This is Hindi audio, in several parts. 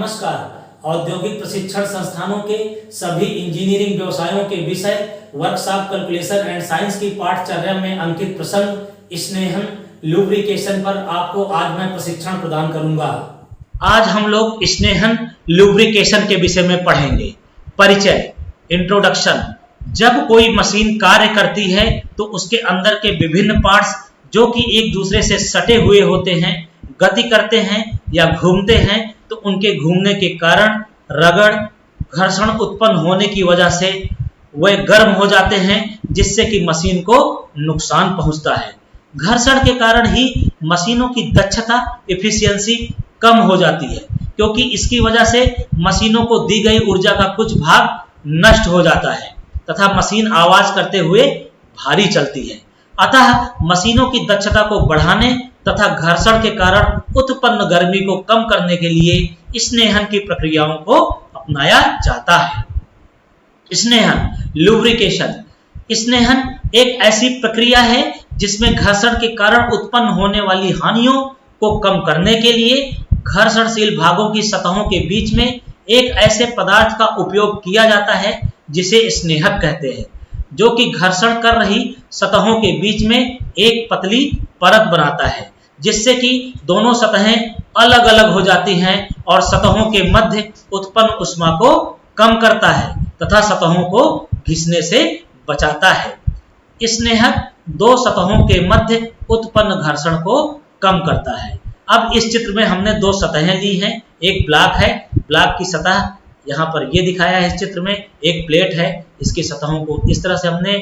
नमस्कार। औद्योगिक प्रशिक्षण संस्थानों के सभी इंजीनियरिंग व्यवसायों के विषय वर्कशॉप कैलकुलेशन एंड साइंस की पाठचर्या में अंकित प्रसंग स्नेहन लुब्रिकेशन पर आपको आज मैं प्रशिक्षण प्रदान करूंगा। आज हम लोग स्नेहन लुब्रिकेशन के विषय में पढ़ेंगे। परिचय, इंट्रोडक्शन। जब कोई मशीन कार्य करती है तो उसके अंदर के विभिन्न पार्ट्स जो कि एक दूसरे से सटे हुए होते हैं, गति करते हैं या घूमते हैं, तो उनके घूमने के कारण रगड़ घर्षण उत्पन्न होने की वजह से वे गर्म हो जाते हैं, जिससे कि मशीन को नुकसान पहुंचता है। घर्षण के कारण ही मशीनों की दक्षता एफिशिएंसी कम हो जाती है, क्योंकि इसकी वजह से मशीनों को दी गई ऊर्जा का कुछ भाग नष्ट हो जाता है तथा मशीन आवाज करते हुए भारी चलती है। अतः मशीनों की दक्षता को बढ़ाने तथा घर्षण के कारण उत्पन्न गर्मी को कम करने के लिए स्नेहन की प्रक्रियाओं को अपनाया जाता है। स्नेहन लुब्रिकेशन। स्नेहन एक ऐसी प्रक्रिया है जिसमें घर्षण के कारण उत्पन्न होने वाली हानियों को कम करने के लिए घर्षणशील भागों की सतहों के बीच में एक ऐसे पदार्थ का उपयोग किया जाता है जिसे स्नेहक कहते हैं, जो कि घर्षण कर रही सतहों के बीच में एक पतली परत बनाता है, जिससे कि दोनों सतहें अलग अलग हो जाती हैं और सतहों के मध्य उत्पन्न ऊष्मा को कम करता है तथा सतहों को घिसने से बचाता है। स्नेहक दो सतहों के मध्य उत्पन्न घर्षण को कम करता है। अब इस चित्र में हमने दो सतहें ली हैं। एक ब्लॉक है, ब्लॉक की सतह यहाँ पर ये दिखाया है इस चित्र में। एक प्लेट है, इसकी सतहों को इस तरह से हमने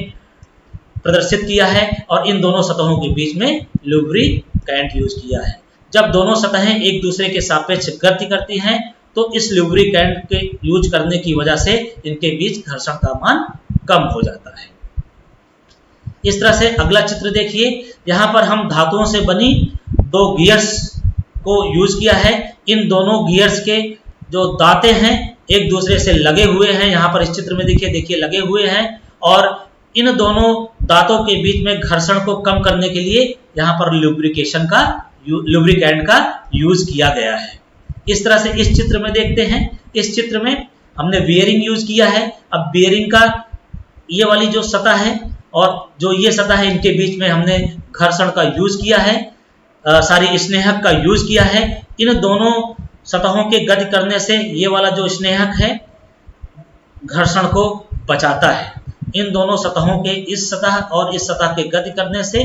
प्रदर्शित किया है और इन दोनों सतहों के बीच में लुब्रिकेंट यूज किया है। जब दोनों सतहें एक दूसरे के सापेक्ष गति करती हैं तो इस लुब्रिकेंट के यूज करने की वजह से इनके बीच घर्षण का मान कम हो जाता है। इस तरह से अगला चित्र देखिए। यहाँ पर हम धातुओं से बनी दो गियर्स को यूज किया है। इन दोनों गियर्स के जो दांते हैं एक दूसरे से लगे हुए हैं। यहाँ पर इस चित्र में देखिए लगे हुए हैं और इन दोनों दांतों के बीच में घर्षण को कम करने के लिए यहाँ पर लुब्रिकेंट का यूज किया गया है। इस तरह से इस चित्र में देखते हैं। इस चित्र में हमने बियरिंग यूज किया है। अब बियरिंग का ये वाली जो सतह है और जो ये सतह है, इनके बीच में हमने घर्षण का यूज किया है, सारी स्नेहक का यूज किया है। इन दोनों सतहों के गति करने से ये वाला जो स्नेहक है घर्षण को बचाता है। इन दोनों सतहों के इस सतह और इस सतह के गति करने से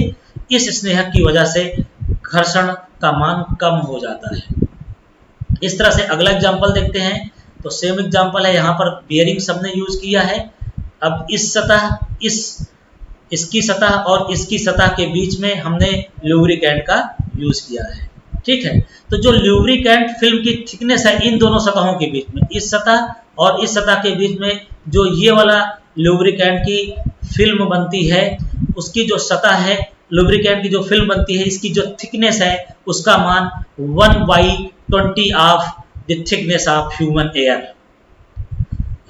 इस स्नेहक की वजह से घर्षण का मान कम हो जाता है। इस तरह से अगला एग्जांपल देखते हैं। तो सेम एग्जांपल है, यहाँ पर बियरिंग सबने यूज किया है। अब इस सतह इसकी सतह और इसकी सतह के बीच में हमने लुब्रिकेंट का यूज किया है। ठीक है, तो जो लुब्रिकेंट फिल्म की थिकनेस है इन दोनों सतहों के बीच में, इस सतह और इस सतह के बीच में जो ये वाला लुब्रिकेंट की फिल्म बनती है, उसकी जो सतह है लुब्रिकेंट की जो फिल्म बनती है, इसकी जो थिकनेस है उसका मान 1/20 of the thickness of human air.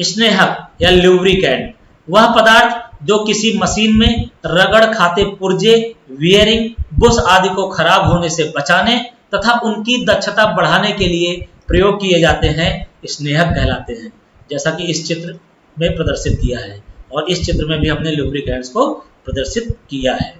स्नेहक या लुब्रिकेंट वह पदार्थ जो किसी मशीन में रगड़ खाते पुर्जे, वियरिंग, बुश आदि को खराब होने से बचाने तथा उनकी दक्षता बढ़ाने के लिए प्रयोग किए जाते हैं, स्नेहक कहलाते हैं, जैसा कि इस चित्र में प्रदर्शित किया है। और इस चित्र में भी हमने लुब्रिकेंट्स को प्रदर्शित किया है।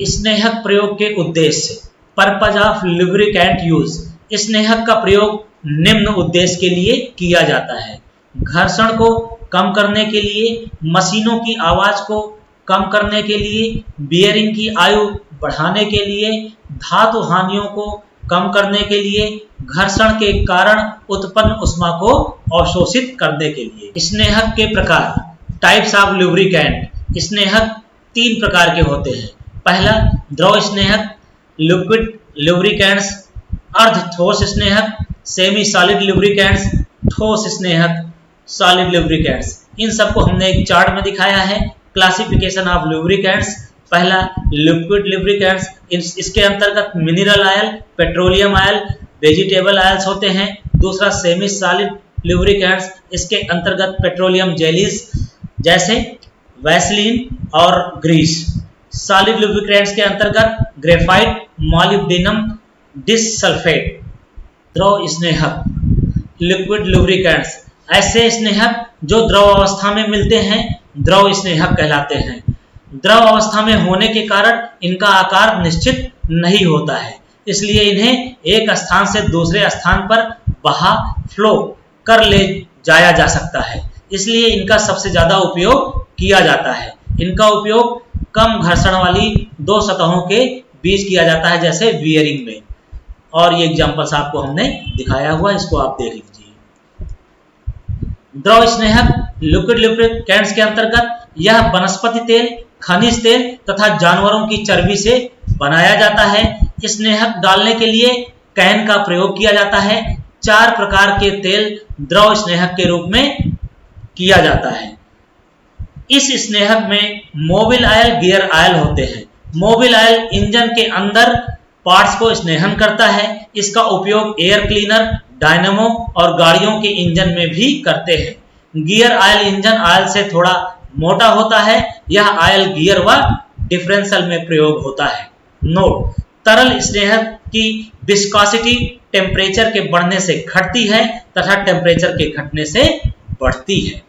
स्नेहक प्रयोग के उद्देश्य। Purpose of lubricant use. स्नेहक का प्रयोग निम्न उद्देश्य के लिए किया जाता है: घर्षण को कम करने के लिए, मशीनों की आवाज को कम करने के लिए, बियरिंग की आयु बढ़ाने के लिए, धातु हानियों को कम करने के लिए, घर्षण के कारण उत्पन्न ऊष्मा को अवशोषित करने के लिए। स्नेहक के प्रकार। Types of lubricant. स्नेहक 3 प्रकार के होते हैं। पहला, द्रव स्नेहक, लिक्विड लुब्रिकेंट्स, अर्ध ठोस स्नेहक, सेमी सॉलिड लुब्रिकेंट्स, ठोस स्नेहक, सॉलिड लुब्रिकेंट्स। इन सबको हमने एक चार्ट में दिखाया है। Classification of lubricants. पहला, लिक्विड लुब्रिकेंट्स। इसके अंतर्गत mineral oil, petroleum oil, vegetable oils होते हैं। दूसरा, सेमी सॉलिड लुब्रिकेंट्स। इसके अंतर्गत पेट्रोलियम जेलीज जैसे वैसलीन और ग्रीस। सॉलिड लुब्रिकेंट्स के अंतर्गत ग्रेफाइट, मॉलिब्डेनम, डिसल्फेट। द्रव स्नेहक। लिक्विड लुब्रिकेंट्स, ऐसे स्नेहक जो द्रव अवस्था में मिलते हैं द्रव स्नेहक कहलाते हैं। द्रव अवस्था में होने के कारण इनका आकार निश्चित नहीं होता है, इसलिए इन्हें एक स्थान से दूसरे स्थान पर बहा फ्लो कर ले जाया जा सकता है, इसलिए इनका सबसे ज्यादा उपयोग किया जाता है। इनका उपयोग कम घर्षण वाली दो सतहों के बीच किया जाता है, जैसे बियरिंग में, और ये एग्जांपल्स आपको हमने दिखाया हुआ, इसको आप देख लीजिए। द्रव स्नेहक लिक्विड लुब्रिकेंट्स के अंतर्गत यह वनस्पति तेल, खनिज तेल तथा जानवरों की चर्बी से बनाया जाता है। स्नेहक डालने के लिए कैन का प्रयोग किया जाता है। 4 प्रकार के तेल द्रव स्नेहक के रूप में किया जाता है। इस स्नेहक में मोबिल ऑयल, गियर ऑयल होते हैं। मोबिल ऑयल इंजन के अंदर पार्ट्स को स्नेहन करता है। इसका उपयोग एयर क्लीनर, डायनेमो और गाड़ियों के इंजन में भी करते हैं। गियर ऑयल इंजन ऑयल से थोड़ा मोटा होता है। यह ऑयल गियर व डिफरेंशियल में प्रयोग होता है। नोट: तरल स्नेहक की विस्कोसिटी टेम्परेचर के बढ़ने से घटती है तथा टेम्परेचर के घटने से बढ़ती है।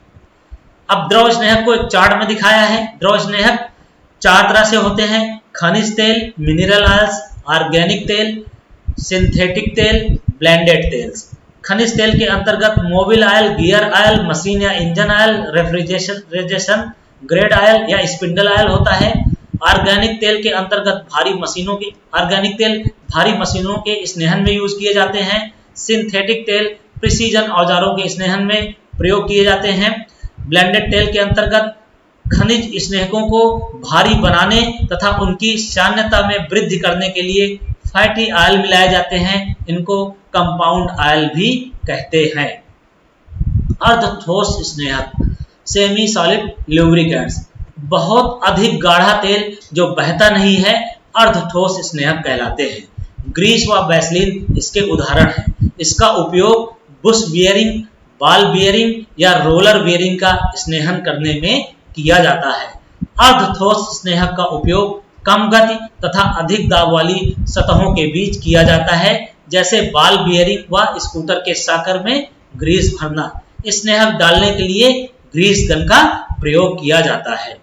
अब द्रव स्नेहक को एक चार्ट में दिखाया है। द्रव स्नेहक 4 तरह से होते हैं: खनिज तेल, मिनरल ऑयल्स, ऑर्गेनिक तेल, सिंथेटिक तेल, ब्लेंडेड तेल्स। खनिज तेल के अंतर्गत mobil oil, gear oil, machine या engine oil, refrigeration grade oil या स्पिंडल ऑयल होता है। ऑर्गेनिक तेल के अंतर्गत भारी मशीनों के स्नेहन में यूज किए जाते हैं। सिंथेटिक तेल प्रिसीजन औजारों के स्नेहन में प्रयोग किए जाते हैं। ब्लेंडेड तेल के अंतर्गत खनिज स्नेहकों को भारी बनाने तथा उनकी साम्यता में वृद्धि करने के लिए फैटी ऑयल मिलाए जाते हैं। इनको कंपाउंड ऑयल भी कहते हैं। अर्धठोस स्नेहक, सेमी सॉलिड लुब्रिकेंट्स, बहुत अधिक गाढ़ा तेल जो बहता नहीं है अर्धठोस स्नेहक कहलाते हैं। ग्रीस व वैसलीन इसके उदाहरण हैं। इसका उपयोग बुश बियरिंग, बॉल बियरिंग या रोलर बियरिंग का स्नेहन करने में किया जाता है। अर्धठोस स्नेहक का उपयोग कम गति तथा अधिक दाब वाली सतहों के बीच किया जाता है, जैसे बॉल बियरिंग व स्कूटर के साकर में ग्रीस भरना। स्नेहक डालने के लिए ग्रीस गन का प्रयोग किया जाता है।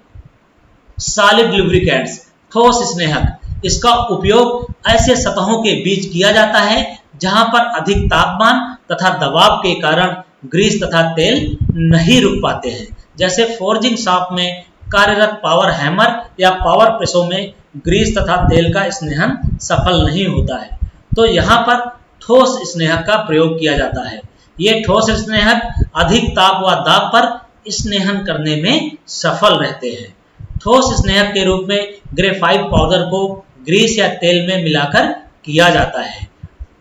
सॉलिड लुब्रिकेंट्स, ठोस स्नेहक, इसका उपयोग ऐसे सतहों के बीच किया जाता है जहां पर अधिक तापमान तथा दबाव के कारण ग्रीस तथा तेल नहीं रुक पाते हैं, जैसे फोर्जिंग शॉप में कार्यरत पावर हैमर या पावर प्रेसों में ग्रीस तथा तेल का स्नेहन सफल नहीं होता है, तो यहाँ पर ठोस स्नेहक का प्रयोग किया जाता है। ये ठोस स्नेहक अधिक ताप व दाब पर स्नेहन करने में सफल रहते हैं। ठोस स्नेहक के रूप में ग्रेफाइट पाउडर को ग्रीस या तेल में मिलाकर किया जाता है।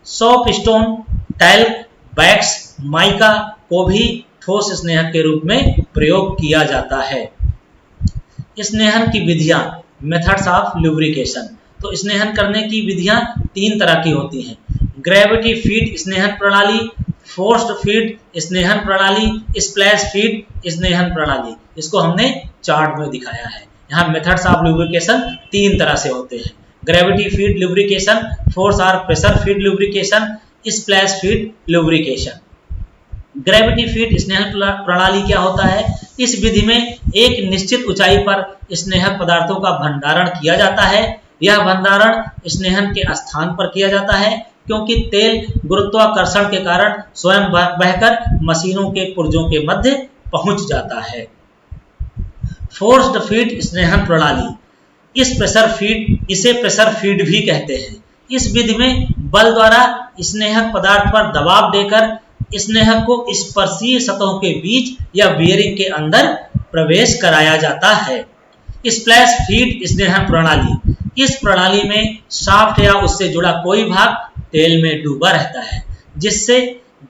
Soap stone, talc, wax, mica को भी ठोस स्नेहक के रूप में प्रयोग किया जाता है। स्नेहन की विधियां, मेथड्स ऑफ लुब्रिकेशन, तो स्नेहन करने की विधियां 3 तरह की होती हैं: ग्रेविटी फीड स्नेहन प्रणाली, फोर्स्ड फीड स्नेहन प्रणाली, स्प्लैश फीड स्नेहन प्रणाली। इसको हमने चार्ट में दिखाया है। यहाँ मेथड्स ऑफ लुब्रिकेशन 3 तरह से होते हैं: ग्रेविटी फीड लुब्रिकेशन, फोर्स और pressure feed lubrication, splash feed lubrication. Gravity feed स्नेहक प्रणाली क्या होता है? इस विधि में एक निश्चित ऊंचाई पर स्नेहक पदार्थों का भंडारण किया जाता है। यह भंडारण स्नेहन के स्थान पर किया जाता है, क्योंकि तेल गुरुत्वाकर्षण के कारण स्वयं बहकर मशीनों के पुर्जों के मध्य पहुंच जाता है। फोर्स्ड फीड स्नेहन प्रणाली, इसे प्रेशर फीड भी कहते हैं। इस विधि में बल द्वारा स्नेहक पदार्थ पर दबाव देकर स्नेहक को स्पर्शीय सतहों के बीच या बियरिंग के अंदर प्रवेश कराया जाता है। स्प्लैश फीड स्नेहन प्रणाली, इस प्रणाली में शाफ्ट या उससे जुड़ा कोई भाग तेल में डूबा रहता है, जिससे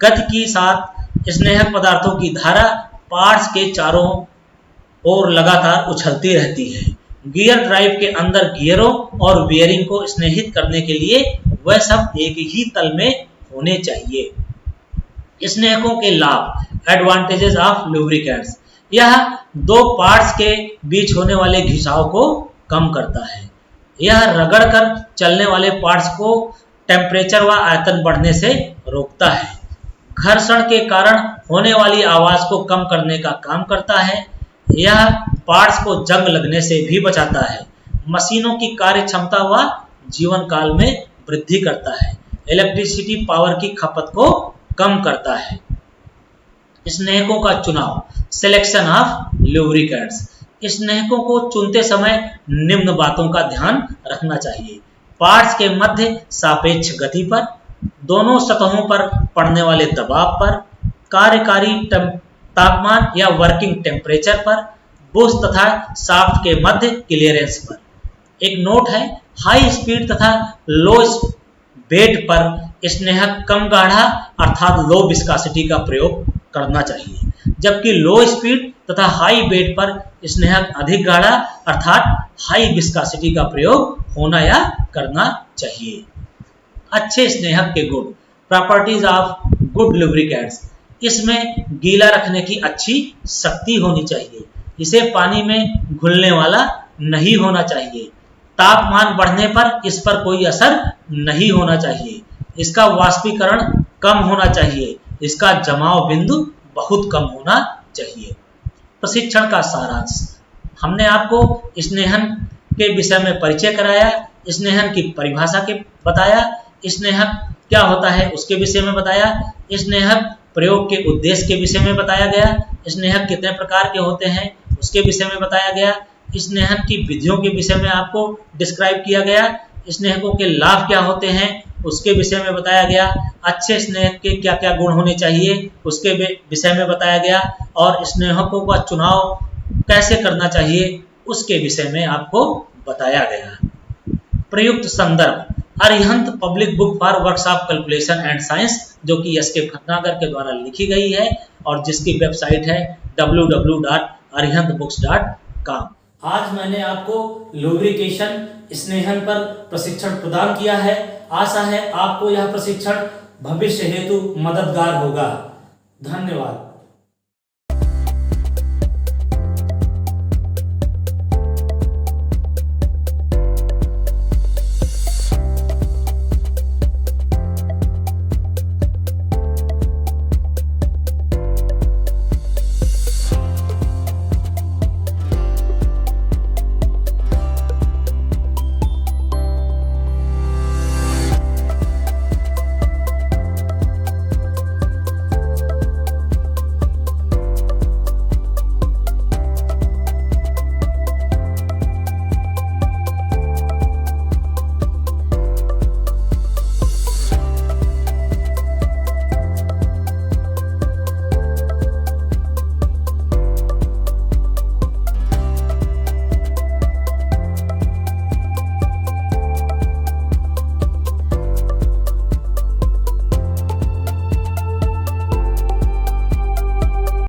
गति के साथ स्नेहक पदार्थों की धारा पार्ट्स के चारों ओर लगातार उछलती रहती है। गियर ड्राइव के अंदर गियरों और बियरिंग को स्नेहित करने के लिए वह सब एक ही तल में होने चाहिए। स्नेहकों के लाभ, एडवांटेजेस ऑफ लुब्रिकेंट्स, यह 2 पार्ट्स के बीच होने वाले घिसाव को कम करता है। यह रगड़ कर चलने वाले पार्ट्स को टेम्परेचर व आयतन बढ़ने से रोकता है। घर्षण के कारण होने वाली आवाज को कम करने का काम करता है। यह पार्ट्स को जंग लगने से भी बचाता है। मशीनों की कार्य क्षमता व जीवन काल में वृद्धि करता है। इलेक्ट्रिसिटी पावर की खपत को कम करता है। स्नेहकों का चुनाव, सिलेक्शन ऑफ लुब्रिकेंट्स। स्नेहकों को चुनते समय निम्न बातों का ध्यान रखना चाहिए। पार्ट्स के मध्य सापेक्ष गति पर, दोनों सतहों पर पड़ने वाले दबाव पर, कार्यकारी तापमान या वर्किंग टेम्परेचर पर, बुश तथा शाफ्ट के मध्य क्लियरेंस पर। एक नोट है, हाई स्पीड तथा लो बेड पर स्नेहक कम गाढ़ा अर्थात लो विस्कोसिटी का प्रयोग करना चाहिए, जबकि लो स्पीड तथा हाई बेड पर स्नेहक अधिक गाढ़ा अर्थात हाई विस्कोसिटी का प्रयोग होना या करना चाहिए। अच्छे स्नेहक के गुण, प्रॉपर्टीज ऑफ गुड लुब्रिकेंट्स। इसमें गीला रखने की अच्छी शक्ति होनी चाहिए। इसे पानी में घुलने वाला नहीं होना चाहिए। तापमान बढ़ने पर इस पर कोई असर नहीं होना चाहिए। इसका वाष्पीकरण कम होना चाहिए। इसका जमाव बिंदु बहुत कम होना चाहिए। प्रशिक्षण का सारांश, हमने आपको स्नेहन के विषय में परिचय कराया, स्नेहन की परिभाषा के बताया, स्नेहक क्या होता है उसके विषय में बताया, स्नेहक प्रयोग के उद्देश्य के विषय में बताया गया, स्नेहक कितने प्रकार के होते हैं उसके विषय में बताया गया, स्नेहन की विधियों के विषय में आपको डिस्क्राइब किया गया, स्नेहकों के लाभ क्या होते हैं उसके विषय में बताया गया, अच्छे स्नेहक के क्या क्या गुण होने चाहिए उसके विषय में बताया गया, और स्नेहकों का चुनाव कैसे करना चाहिए उसके विषय में आपको बताया गया। प्रयुक्त संदर्भ, Arihant public book for workshop calculation and science, जो कि एस के भटनागर के द्वारा लिखी गई है और जिसकी वेबसाइट है www.arihantbooks.com। आज मैंने आपको लुब्रिकेशन स्नेहन पर प्रशिक्षण प्रदान किया है। आशा है आपको यह प्रशिक्षण भविष्य हेतु मददगार होगा। धन्यवाद।